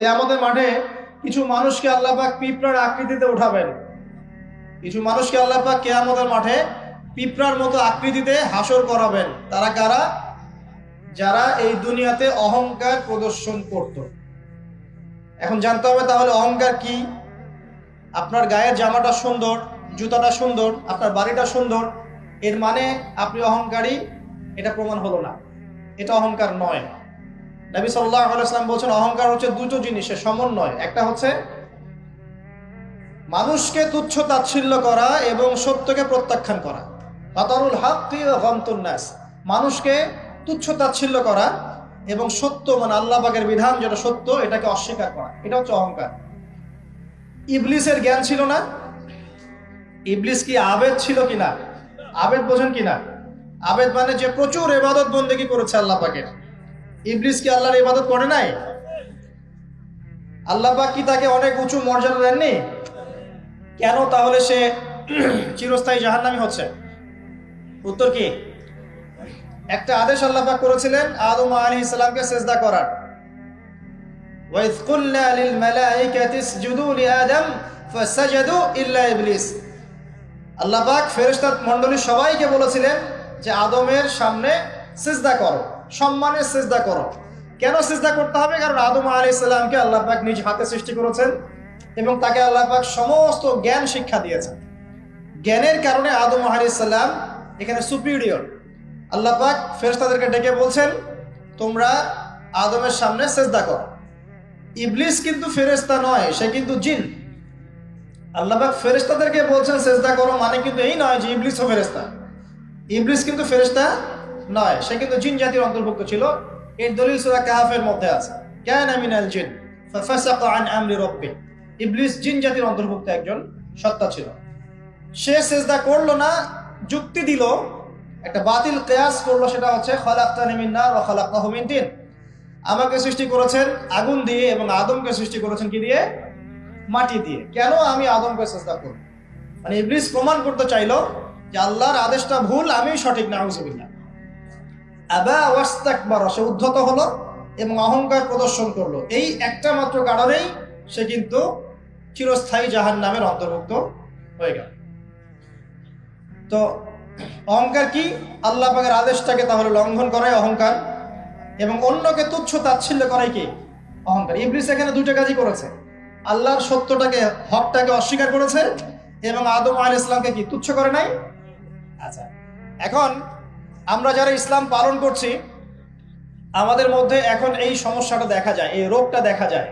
কিয়ামতের মাঠে কিছু মানুষকে আল্লাহ পাক পিঁপড়ার আকৃতিতে উঠাবেন। কিছু মানুষকে আল্লাহ পাক কিয়ামতের মাঠে পিঁপড়ার মতো আকৃতিতে হাসর করাবেন। তারা কারা? যারা এই দুনিয়াতে অহংকার প্রদর্শন করত। এখন জানতে হবে তাহলে অহংকার কি। আপনার গায়ের জামাটা সুন্দর, জুতাটা সুন্দর, আপনার বাড়িটা সুন্দর, এর মানে আপনি অহংকারী, এটা প্রমাণ হলো না, এটা অহংকার নয়। নবী সাল্লাল্লাহু আলাইহি ওয়াসাল্লাম বলেছেন অহংকার হচ্ছে দুটো জিনিসের সমন্বয়। একটা হচ্ছে মানুষকে তুচ্ছ তাচ্ছিল্য করা এবং সত্যকে প্রত্যাখ্যান করা। বাতারুল হাক্কি ওয়া গামতুন নাস, মানুষকে তুচ্ছ তাচ্ছিল্য করা এবং সত্য মানে আল্লাহ পাকের বিধান যেটা সত্য এটাকে অস্বীকার করা, এটা হচ্ছে অহংকার। ইবলিসের জ্ঞান ছিল না? ইবলিস কি আবেদ ছিল কিনা? আবেদ বোঝেন কিনা? আবেদ মানে যে প্রচুর ইবাদত বন্দেগী করেছে আল্লাহ পাকের। ইবলিস কি আল্লাহর ইবাদত করে নাই? আল্লাহ পাক কি তাকে অনেক উঁচু মর্যাদা দেননি? কেন তাহলে সে চিরস্থায়ী জাহান্নামী হচ্ছে? উত্তর কি? একটা আদেশ আল্লাহ পাক করেছিলেন আদম আলাইহিস সালামকে সিজদা করার। ওয়াইয কুলনা লিল মালাইকাতি ইসজুদু লিআদম ফাসাজাদু ইল্লা ইবলিস। আল্লাহ পাক ফেরেশতা মণ্ডলী সবাইকে বলেছিলেন যে আদমের সামনে সিজদা করো, সম্মানের সিজদা করো। কেন সিজদা করতে হবে? কারণ আদম আলাইহিস সালামকে আল্লাহ পাক নিজ হাতে সৃষ্টি করেছেন এবং তাকে আল্লাহ পাক সমস্ত জ্ঞান শিক্ষা দিয়েছেন। জ্ঞানের কারণে আদম আলাইহিস সালাম এখানে সুপিরিয়র। আল্লাহ পাক ফেরেশতাদেরকে ডেকে বলছেন তোমরা আদমের সামনে সিজদা করো। ইবলিস কিন্তু ফেরেশতা নয়, সে কিন্তু জিন। আল্লাহ পাক ফেরেশতাদেরকে বলছেন সিজদা করো, মানে কিন্তু এই নয় যে ইবলিসও ফেরেশতা। ইবলিস কিন্তু ফেরেশতা নয়, সে কিন্তু জিন জাতির অন্তর্ভুক্ত ছিল। এর দলিল সূরা কাহফের মধ্যে আছে, কানা মিনাল জিন ফাফাসাকা আন আমরি রাব্বি। ইবলিস জিন জাতির অন্তর্ভুক্ত একজন সত্তা ছিল। সে সিজদা করলো না, যুক্তি দিল, একটা বাতিল কিয়াস করলো, সেটা হচ্ছে খালাকতানি মিন নার ওয়া খালাকতাহু মিন তিন। আমাকে সৃষ্টি করেছেন আগুন দিয়ে এবং আদমকে সৃষ্টি করেছেন কি দিয়ে? মাটি দিয়ে। কেন আমি আদমকে সিজদা করব? মানে ইবলিস প্রমাণ করতে চাইলো যে আল্লাহর আদেশটা ভুল, আমি সঠিক। নাউযুবিল্লাহ। আবা ওয়াস্তাকবারা, সে উদ্ধত হলো এবং অহংকার প্রদর্শন করলো। এই একটা মাত্র কারণেই সে কিন্তু চিরস্থায়ী জাহান্নামের অন্তর্ভুক্ত হয়ে গেল। তো অহংকার কি? আল্লাহ পাকের আদেশটাকে তাহলে লঙ্ঘন করাই অহংকার, এবং অন্যকে তুচ্ছ তাচ্ছিল্য করাই কি? অহংকার। ইবলিস এখানে দুটো কাজই করেছে, আল্লাহর সত্যটাকে, হকটাকে অস্বীকার করেছে এবং আদম আলাইহিস সালামকে কি তুচ্ছ করে নাই? আচ্ছা, এখন আমরা যারা ইসলাম পালন করছি আমাদের মধ্যে এখন এই সমস্যাটা দেখা যায়, এই রোগটা দেখা যায়।